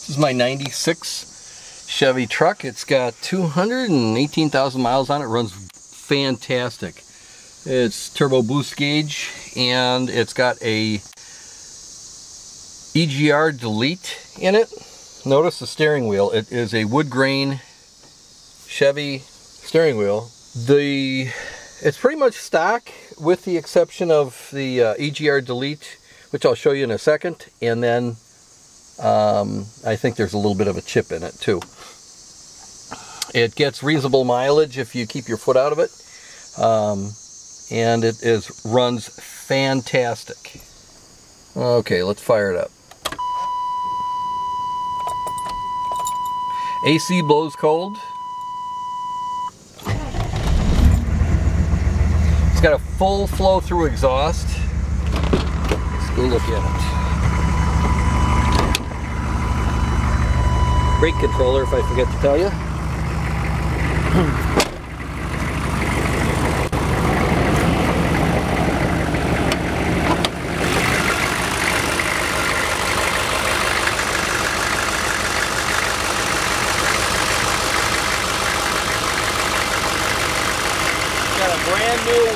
This is my 96 Chevy truck. It's got 218,000 miles on it. Runs fantastic. It's turbo boost gauge, and it's got a EGR delete in it. Notice the steering wheel. It is a wood grain Chevy steering wheel. It's pretty much stock with the exception of the EGR delete, which I'll show you in a second, and then I think there's a little bit of a chip in it too. It gets reasonable mileage if you keep your foot out of it, and it runs fantastic. Okay, let's fire it up. AC blows cold. It's got a full flow through exhaust. Let's go look at it. Brake controller, if I forget to tell you. Brand new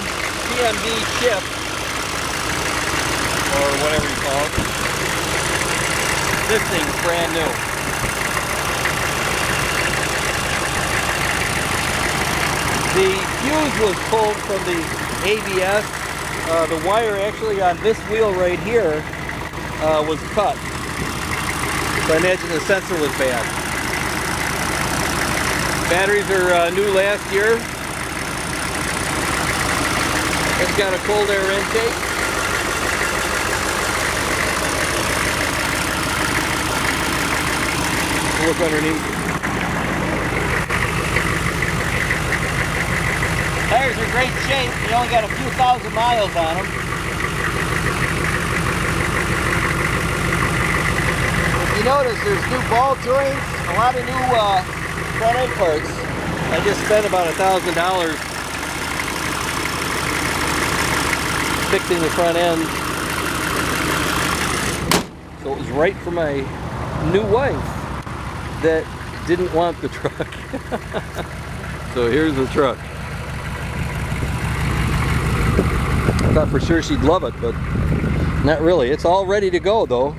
CMB chip, or whatever you call it. This thing's brand new. The fuse was pulled from the ABS. The wire actually on this wheel right here was cut. So I imagine the sensor was bad. Batteries are new last year. It's got a cold air intake. Look underneath. Tires are in great shape. They only got a few thousand miles on them. If you notice, there's new ball joints, a lot of new front end parts. I just spent about $1,000 fixing the front end, so it was right for my new wife that didn't want the truck. So here's the truck. I thought for sure she'd love it, but not really. It's all ready to go though.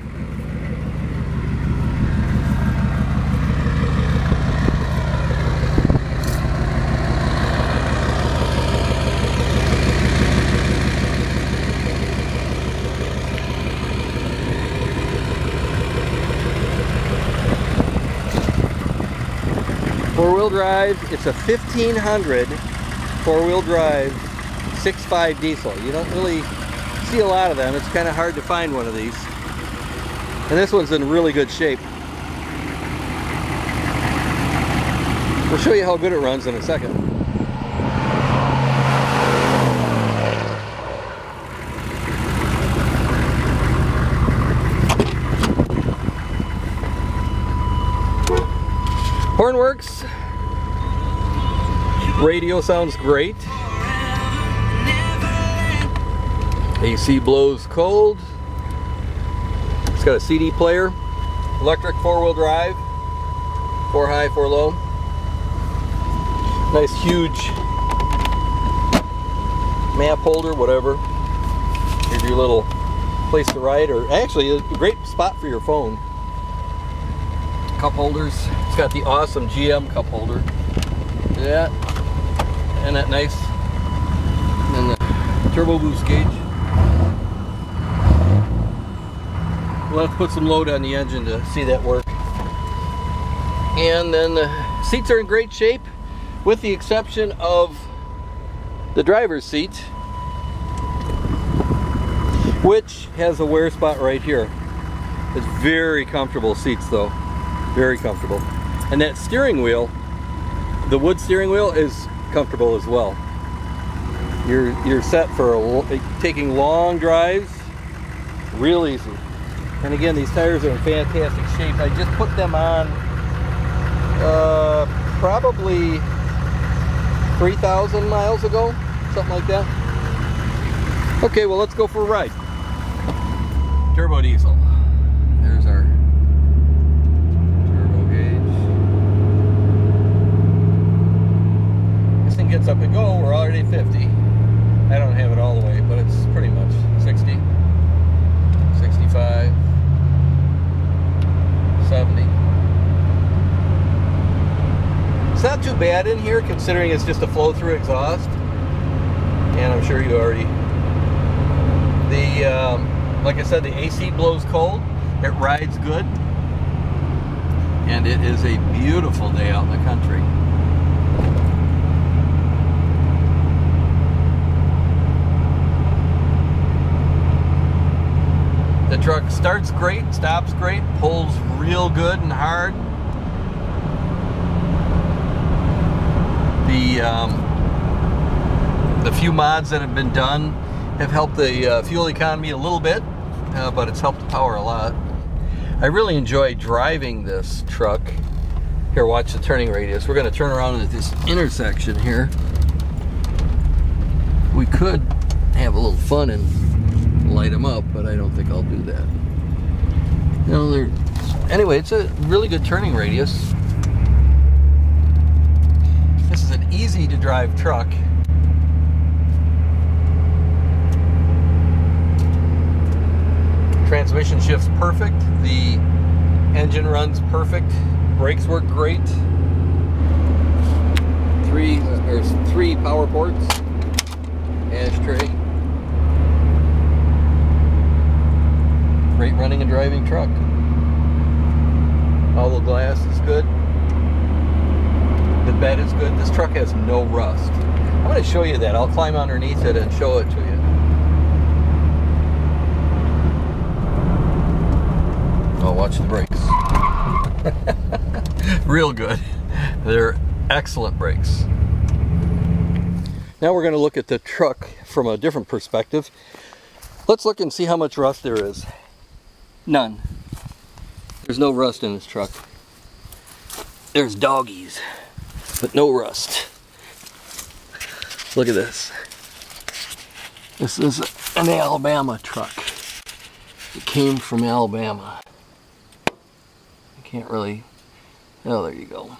Four-wheel drive. It's a 1500 four-wheel drive 6.5 diesel. You don't really see a lot of them. It's kind of hard to find one of these. And this one's in really good shape. We'll show you how good it runs in a second. Horn works. Radio sounds great. AC blows cold. It's got a CD player. Electric four-wheel drive. 4 high, 4 low. Nice huge map holder, whatever. Here's your little place to write, or actually a great spot for your phone. Cup holders. It's got the awesome GM cup holder. Yeah, and that nice. And the turbo boost gauge. We'll have to put some load on the engine to see that work. And then the seats are in great shape, with the exception of the driver's seat, which has a wear spot right here. It's very comfortable seats though. Very comfortable. And that steering wheel, the wood steering wheel, is comfortable as well. You're set for taking long drives real easy. And again, these tires are in fantastic shape. I just put them on probably 3,000 miles ago, something like that. Okay, well, let's go for a ride. Turbo diesel. There's our bad in here considering it's just a flow-through exhaust. And I'm sure you already... like I said, the AC blows cold. It rides good. And it is a beautiful day out in the country. The truck starts great, stops great, pulls real good and hard. The few mods that have been done have helped the fuel economy a little bit, but it's helped the power a lot. I really enjoy driving this truck. Here, watch the turning radius. We're going to turn around at this intersection here. We could have a little fun and light them up, but I don't think I'll do that. You know, anyway, it's a really good turning radius. This is an easy to drive truck. Transmission shifts perfect. The engine runs perfect. Brakes work great. There's three power ports. Ashtray. Great running and driving truck. All the glass is good. The bed is good. This truck has no rust. I'm going to show you that. I'll climb underneath it and show it to you. Oh, watch the brakes. Real good. They're excellent brakes. Now we're going to look at the truck from a different perspective. Let's look and see how much rust there is. None. There's no rust in this truck. There's doggies, but no rust. Look at this. This is an Alabama truck. It came from Alabama. I can't really... Oh, there you go.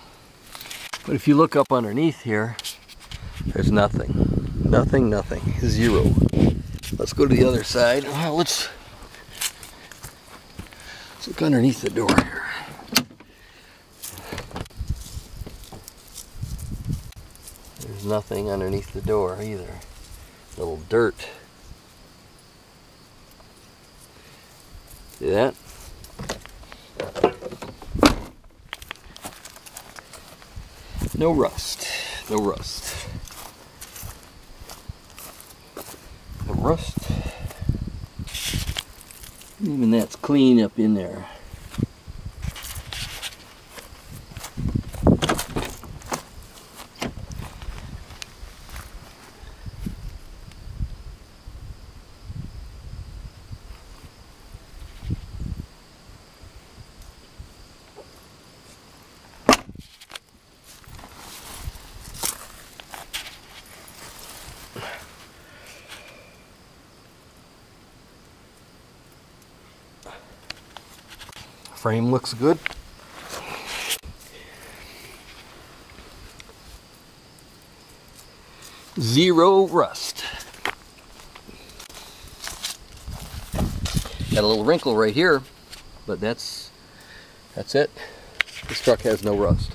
But if you look up underneath here, there's nothing. Nothing, nothing. Zero. Let's go to the other side. Well, let's look underneath the door here. There's nothing underneath the door either. A little dirt. See that? No rust. No rust. No rust. Even that's clean up in there. Frame looks good. Zero rust. Got a little wrinkle right here, but that's it. This truck has no rust.